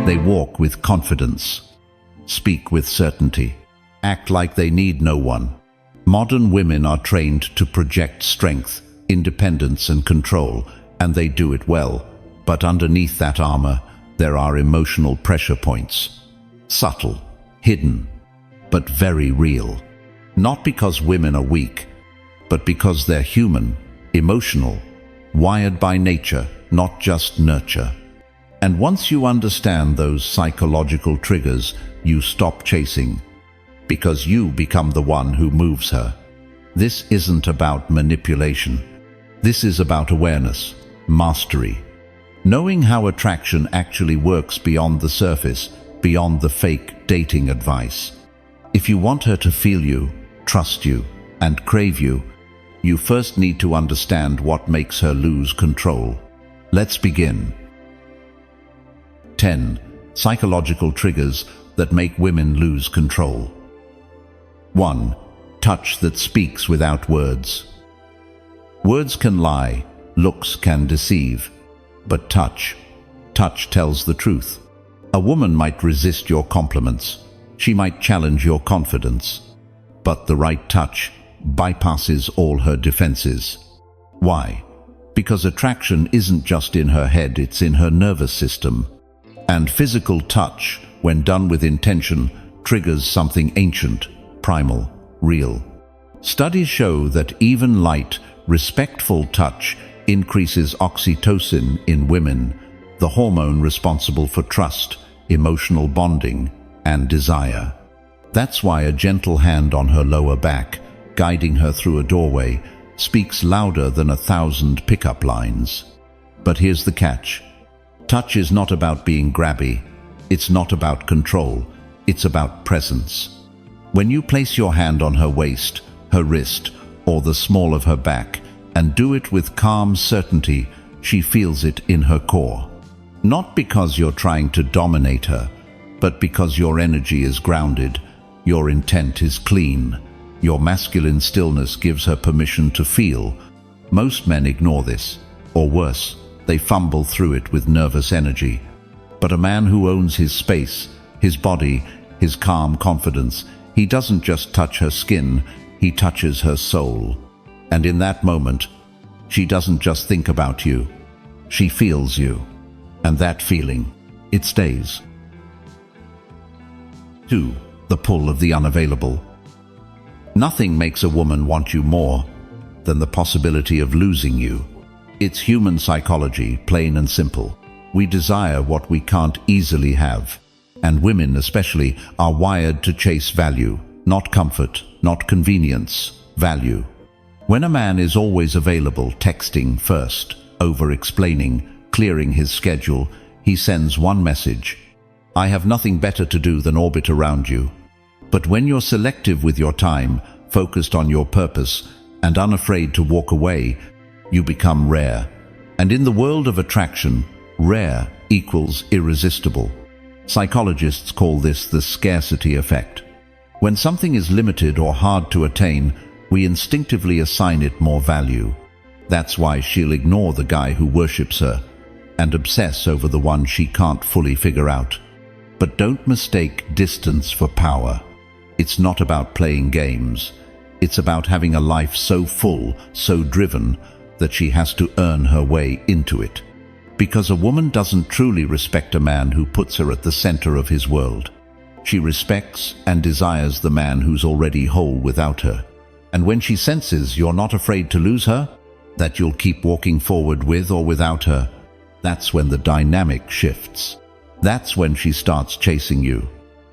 They walk with confidence, speak with certainty, act like they need no one. Modern women are trained to project strength, independence and control, and they do it well. But underneath that armor, there are emotional pressure points. Subtle, hidden, but very real. Not because women are weak, but because they're human, emotional, wired by nature, not just nurture. And once you understand those psychological triggers, you stop chasing, because you become the one who moves her. This isn't about manipulation. This is about awareness, mastery. Knowing how attraction actually works beyond the surface, beyond the fake dating advice. If you want her to feel you, trust you, and crave you, you first need to understand what makes her lose control. Let's begin. 10 psychological triggers that make women lose control. 1. Touch that speaks without words. Words can lie, looks can deceive, but touch tells the truth. A woman might resist your compliments, she might challenge your confidence, but the right touch bypasses all her defenses. Why? Because attraction isn't just in her head, it's in her nervous system. And physical touch, when done with intention, triggers something ancient, primal, real. Studies show that even light, respectful touch increases oxytocin in women, the hormone responsible for trust, emotional bonding, and desire. That's why a gentle hand on her lower back, guiding her through a doorway, speaks louder than 1,000 pickup lines. But here's the catch. Touch is not about being grabby. It's not about control. It's about presence. When you place your hand on her waist, her wrist, or the small of her back, and do it with calm certainty, she feels it in her core. Not because you're trying to dominate her, but because your energy is grounded, your intent is clean, your masculine stillness gives her permission to feel. Most men ignore this, or worse, they fumble through it with nervous energy. But a man who owns his space, his body, his calm confidence, he doesn't just touch her skin, he touches her soul. And in that moment, she doesn't just think about you, she feels you. And that feeling, it stays. 2. The pull of the unavailable. Nothing makes a woman want you more than the possibility of losing you. It's human psychology, plain and simple. We desire what we can't easily have. And women especially are wired to chase value, not comfort, not convenience, value. When a man is always available, texting first, over-explaining, clearing his schedule, he sends one message: I have nothing better to do than orbit around you. But when you're selective with your time, focused on your purpose, and unafraid to walk away, you become rare. And in the world of attraction, rare equals irresistible. Psychologists call this the scarcity effect. When something is limited or hard to attain, we instinctively assign it more value. That's why she'll ignore the guy who worships her and obsess over the one she can't fully figure out. But don't mistake distance for power. It's not about playing games. It's about having a life so full, so driven, that she has to earn her way into it. Because a woman doesn't truly respect a man who puts her at the center of his world. She respects and desires the man who's already whole without her. And when she senses you're not afraid to lose her, that you'll keep walking forward with or without her, that's when the dynamic shifts. That's when she starts chasing you.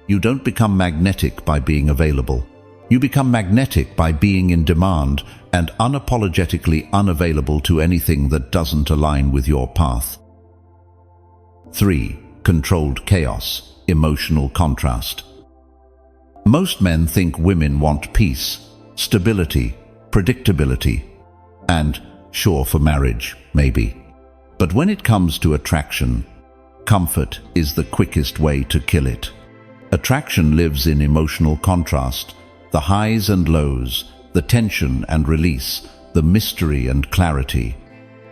You don't become magnetic by being available. You become magnetic by being in demand and unapologetically unavailable to anything that doesn't align with your path. 3. Controlled chaos, emotional contrast. Most men think women want peace, stability, predictability, and sure for marriage, maybe. But when it comes to attraction, comfort is the quickest way to kill it. Attraction lives in emotional contrast, the highs and lows, the tension and release, the mystery and clarity.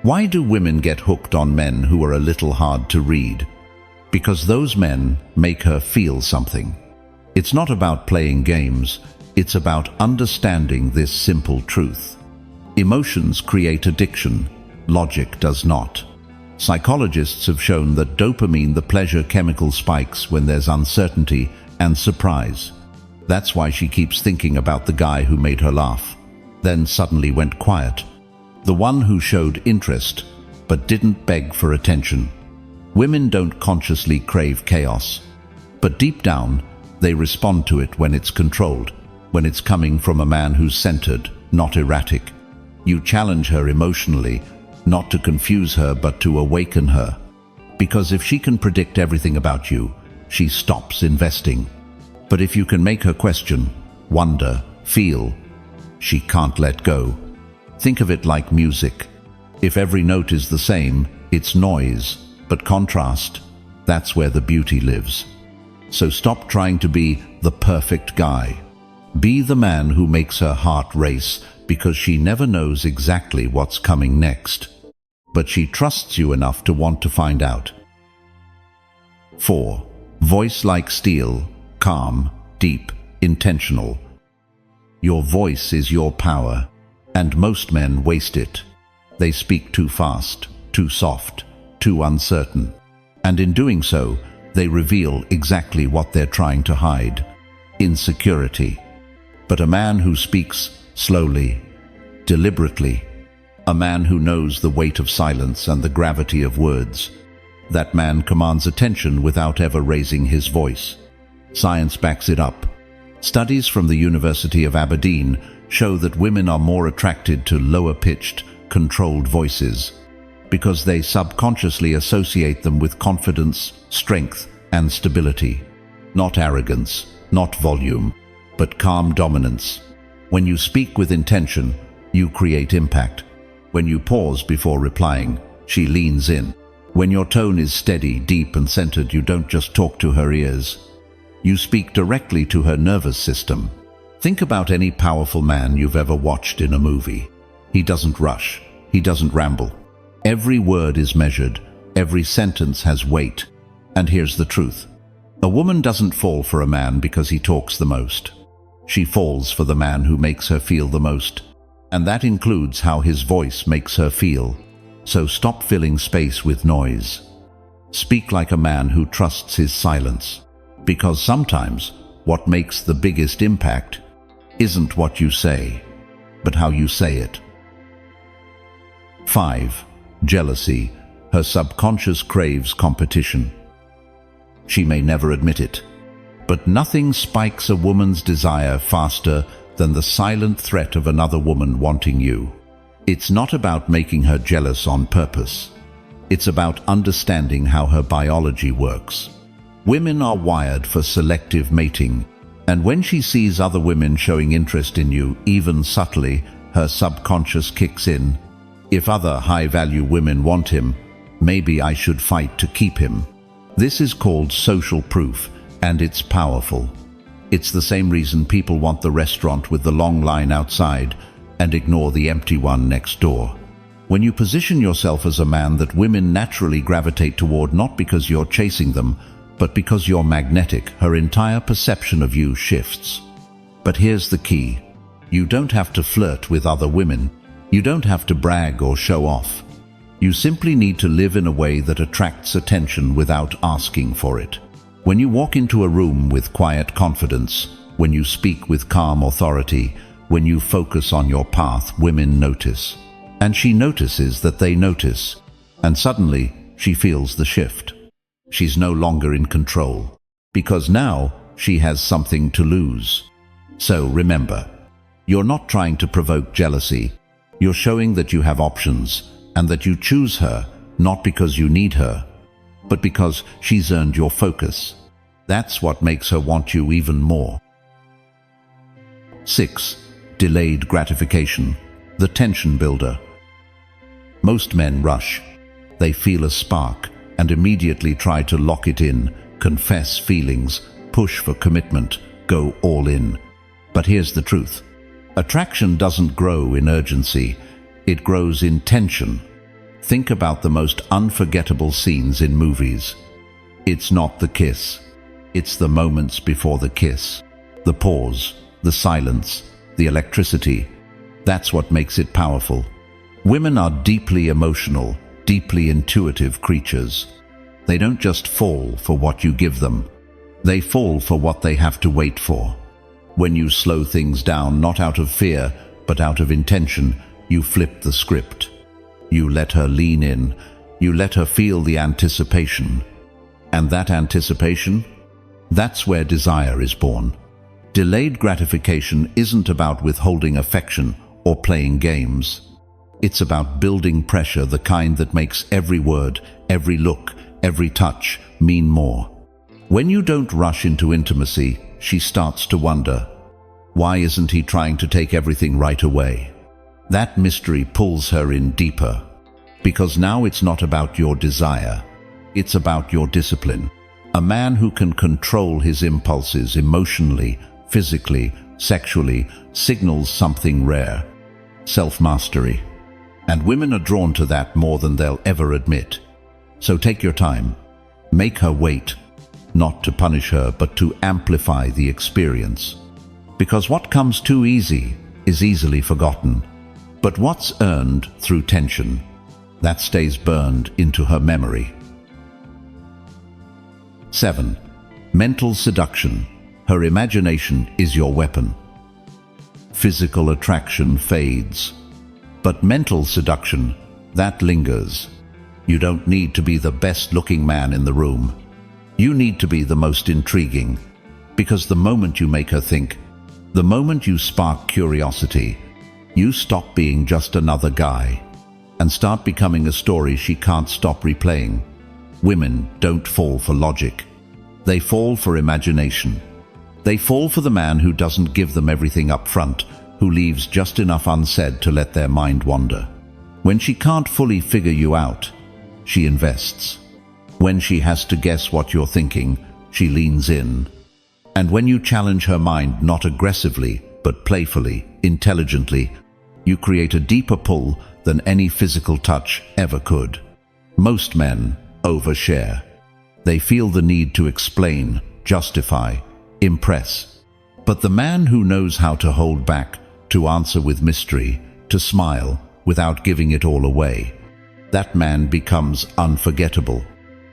Why do women get hooked on men who are a little hard to read? because those men make her feel something. It's not about playing games, it's about understanding this simple truth. Emotions create addiction, logic does not. Psychologists have shown that dopamine, the pleasure chemical, spikes when there's uncertainty and surprise. That's why she keeps thinking about the guy who made her laugh, then suddenly went quiet. The one who showed interest, but didn't beg for attention. Women don't consciously crave chaos, but deep down, they respond to it when it's controlled, when it's coming from a man who's centered, not erratic. You challenge her emotionally, not to confuse her but to awaken her. Because if she can predict everything about you, she stops investing. But if you can make her question, wonder, feel, she can't let go. Think of it like music. If every note is the same, it's noise, but contrast, that's where the beauty lives. So stop trying to be the perfect guy. Be the man who makes her heart race, because she never knows exactly what's coming next. But she trusts you enough to want to find out. 4. Voice like steel, calm, deep, intentional. Your voice is your power, and most men waste it. They speak too fast, too soft, too uncertain. And in doing so, they reveal exactly what they're trying to hide: insecurity. But a man who speaks slowly, deliberately, a man who knows the weight of silence and the gravity of words, that man commands attention without ever raising his voice. Science backs it up. Studies from the University of Aberdeen show that women are more attracted to lower-pitched, controlled voices because they subconsciously associate them with confidence, strength, and stability. Not arrogance, not volume, but calm dominance. When you speak with intention, you create impact. When you pause before replying, she leans in. When your tone is steady, deep, and centered, you don't just talk to her ears. You speak directly to her nervous system. Think about any powerful man you've ever watched in a movie. He doesn't rush. He doesn't ramble. Every word is measured. Every sentence has weight. And here's the truth. A woman doesn't fall for a man because he talks the most. She falls for the man who makes her feel the most. And that includes how his voice makes her feel. So stop filling space with noise. Speak like a man who trusts his silence. Because sometimes what makes the biggest impact isn't what you say, but how you say it. 5. Jealousy. Her subconscious craves competition. She may never admit it, but nothing spikes a woman's desire faster than the silent threat of another woman wanting you. It's not about making her jealous on purpose. It's about understanding how her biology works. Women are wired for selective mating, and when she sees other women showing interest in you, even subtly, her subconscious kicks in. If other high-value women want him, maybe I should fight to keep him. This is called social proof, and it's powerful. It's the same reason people want the restaurant with the long line outside and ignore the empty one next door. When you position yourself as a man that women naturally gravitate toward, not because you're chasing them, but because you're magnetic, her entire perception of you shifts. But here's the key. You don't have to flirt with other women. You don't have to brag or show off. You simply need to live in a way that attracts attention without asking for it. When you walk into a room with quiet confidence, when you speak with calm authority, when you focus on your path, women notice. And she notices that they notice. And suddenly, she feels the shift. She's no longer in control, because now she has something to lose. So remember, you're not trying to provoke jealousy. You're showing that you have options and that you choose her, not because you need her, but because she's earned your focus. That's what makes her want you even more. 6. Delayed gratification, the tension builder. Most men rush. They feel a spark and immediately try to lock it in, confess feelings, push for commitment, go all in. But here's the truth. Attraction doesn't grow in urgency. It grows in tension. Think about the most unforgettable scenes in movies. It's not the kiss. It's the moments before the kiss. The pause, the silence, the electricity. That's what makes it powerful. Women are deeply emotional, deeply intuitive creatures. They don't just fall for what you give them. They fall for what they have to wait for. When you slow things down, not out of fear, but out of intention, you flip the script. You let her lean in. You let her feel the anticipation. And that anticipation? That's where desire is born. Delayed gratification isn't about withholding affection or playing games. It's about building pressure, the kind that makes every word, every look, every touch mean more. When you don't rush into intimacy, she starts to wonder, why isn't he trying to take everything right away? That mystery pulls her in deeper, because now it's not about your desire, it's about your discipline. A man who can control his impulses emotionally, physically, sexually, signals something rare: self-mastery. And women are drawn to that more than they'll ever admit. So take your time. Make her wait, not to punish her, but to amplify the experience. Because what comes too easy is easily forgotten. But what's earned through tension, that stays burned into her memory. 7. Mental seduction. Her imagination is your weapon. Physical attraction fades, but mental seduction, that lingers. You don't need to be the best-looking man in the room. You need to be the most intriguing, because the moment you make her think, the moment you spark curiosity, you stop being just another guy and start becoming a story she can't stop replaying. Women don't fall for logic. They fall for imagination. They fall for the man who doesn't give them everything up front, who leaves just enough unsaid to let their mind wander. When she can't fully figure you out, she invests. When she has to guess what you're thinking, she leans in. And when you challenge her mind, not aggressively, but playfully, intelligently, you create a deeper pull than any physical touch ever could. Most men overshare. They feel the need to explain, justify, impress. But the man who knows how to hold back, to answer with mystery, to smile without giving it all away, that man becomes unforgettable.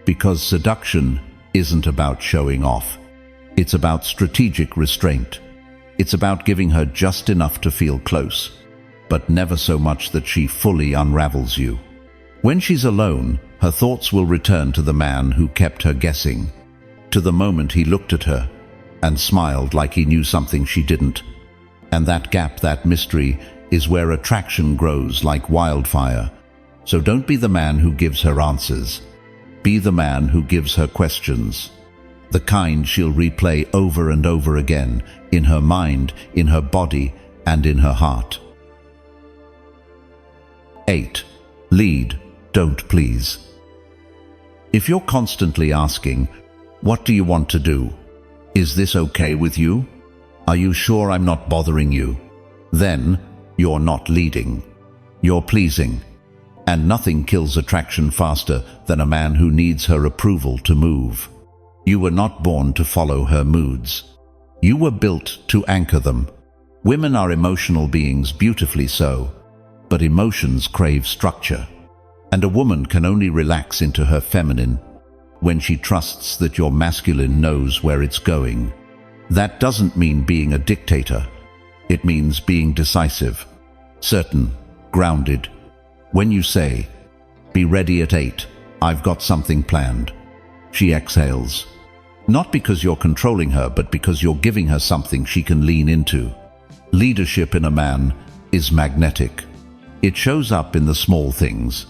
Because seduction isn't about showing off. It's about strategic restraint. It's about giving her just enough to feel close, but never so much that she fully unravels you. When she's alone, her thoughts will return to the man who kept her guessing, to the moment he looked at her and smiled like he knew something she didn't. And that gap, that mystery, is where attraction grows like wildfire. So don't be the man who gives her answers. Be the man who gives her questions. The kind she'll replay over and over again, in her mind, in her body, and in her heart. 8. Lead, don't please. If you're constantly asking, "What do you want to do? Is this okay with you? Are you sure I'm not bothering you?" Then you're not leading. You're pleasing. And nothing kills attraction faster than a man who needs her approval to move. You were not born to follow her moods. You were built to anchor them. Women are emotional beings, beautifully so, but emotions crave structure. And a woman can only relax into her feminine when she trusts that your masculine knows where it's going. That doesn't mean being a dictator. It means being decisive, certain, grounded. When you say, "Be ready at 8, I've got something planned," she exhales. Not because you're controlling her, but because you're giving her something she can lean into. Leadership in a man is magnetic. It shows up in the small things: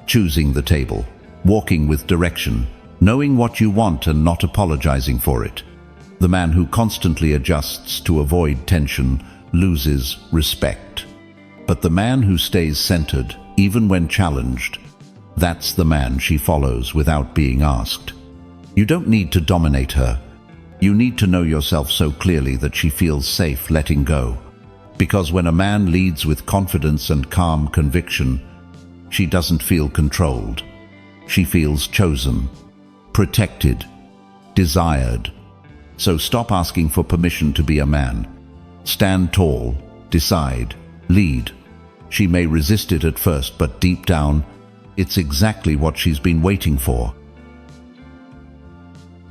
choosing the table, walking with direction, knowing what you want and not apologizing for it. The man who constantly adjusts to avoid tension loses respect. But the man who stays centered, even when challenged, that's the man she follows without being asked. You don't need to dominate her. You need to know yourself so clearly that she feels safe letting go. Because when a man leads with confidence and calm conviction, she doesn't feel controlled. She feels chosen. protected, desired. So stop asking for permission to be a man. Stand tall, decide, lead. She may resist it at first, but deep down, it's exactly what she's been waiting for.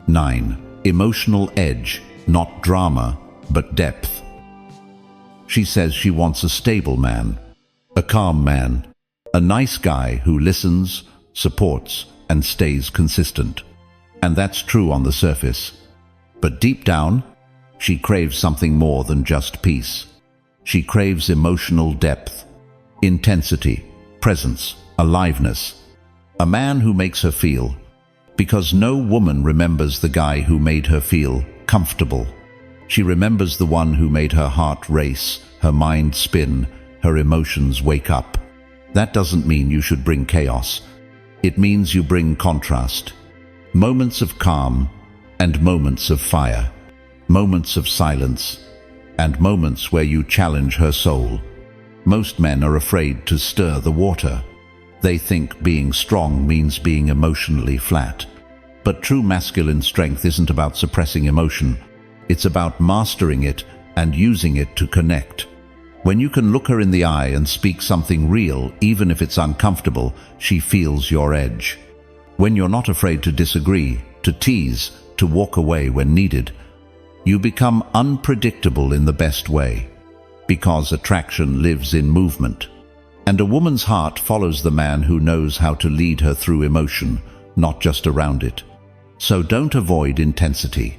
9. Emotional edge, not drama, but depth. She says she wants a stable man, a calm man, a nice guy who listens, supports, and stays consistent. And that's true on the surface. But deep down, she craves something more than just peace. She craves emotional depth, intensity, presence, aliveness. A man who makes her feel, because no woman remembers the guy who made her feel comfortable. She remembers the one who made her heart race, her mind spin, her emotions wake up. That doesn't mean you should bring chaos. It means you bring contrast. Moments of calm and moments of fire. Moments of silence and moments where you challenge her soul. Most men are afraid to stir the water. They think being strong means being emotionally flat. But true masculine strength isn't about suppressing emotion. It's about mastering it and using it to connect. When you can look her in the eye and speak something real, even if it's uncomfortable, she feels your edge. When you're not afraid to disagree, to tease, to walk away when needed, you become unpredictable in the best way. Because attraction lives in movement. And a woman's heart follows the man who knows how to lead her through emotion, not just around it. So don't avoid intensity.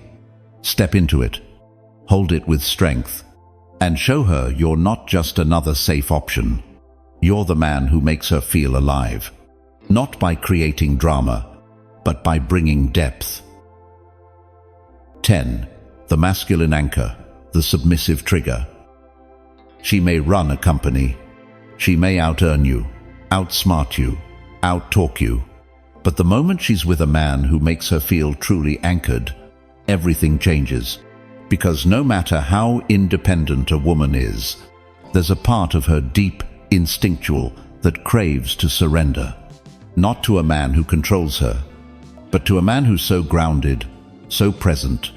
Step into it. Hold it with strength. And show her you're not just another safe option. You're the man who makes her feel alive. Not by creating drama, but by bringing depth. 10. The masculine anchor, the submissive trigger. She may run a company. She may out-earn you, outsmart you, out-talk you. But the moment she's with a man who makes her feel truly anchored, everything changes. Because no matter how independent a woman is, there's a part of her deep, instinctual, that craves to surrender. Not to a man who controls her, but to a man who's so grounded, so present,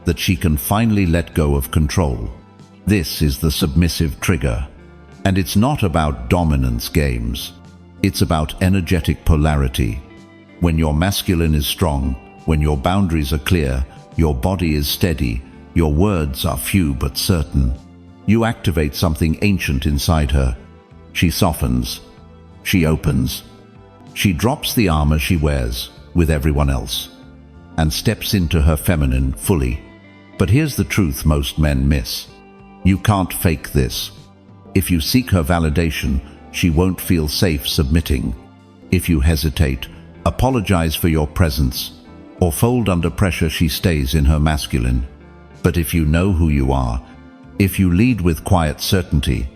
that she can finally let go of control. This is the submissive trigger. And it's not about dominance games. It's about energetic polarity. When your masculine is strong, when your boundaries are clear, your body is steady, your words are few but certain, you activate something ancient inside her. She softens. She opens. She drops the armor she wears with everyone else and steps into her feminine fully. But here's the truth most men miss. You can't fake this. If you seek her validation, she won't feel safe submitting. If you hesitate, apologize for your presence, or fold under pressure, she stays in her masculine. But if you know who you are, if you lead with quiet certainty,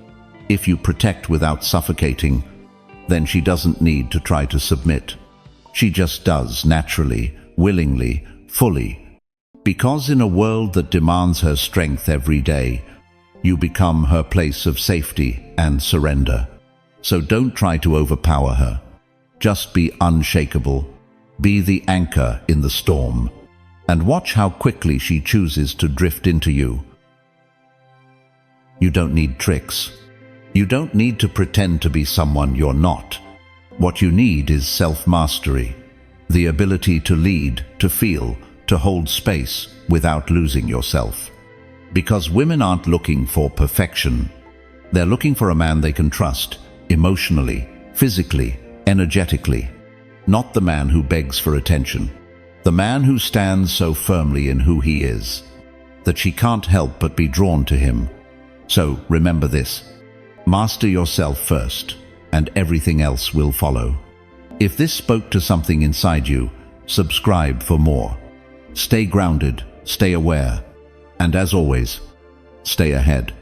if you protect without suffocating, then she doesn't need to try to submit. She just does naturally, willingly, fully. Because in a world that demands her strength every day, you become her place of safety and surrender. So don't try to overpower her. Just be unshakable. Be the anchor in the storm. And watch how quickly she chooses to drift into you. You don't need tricks. You don't need to pretend to be someone you're not. What you need is self-mastery. The ability to lead, to feel, to hold space without losing yourself. Because women aren't looking for perfection. They're looking for a man they can trust, emotionally, physically, energetically. Not the man who begs for attention. The man who stands so firmly in who he is, that she can't help but be drawn to him. So remember this. Master yourself first, and everything else will follow. If this spoke to something inside you, subscribe for more. Stay grounded, stay aware, and as always, stay ahead.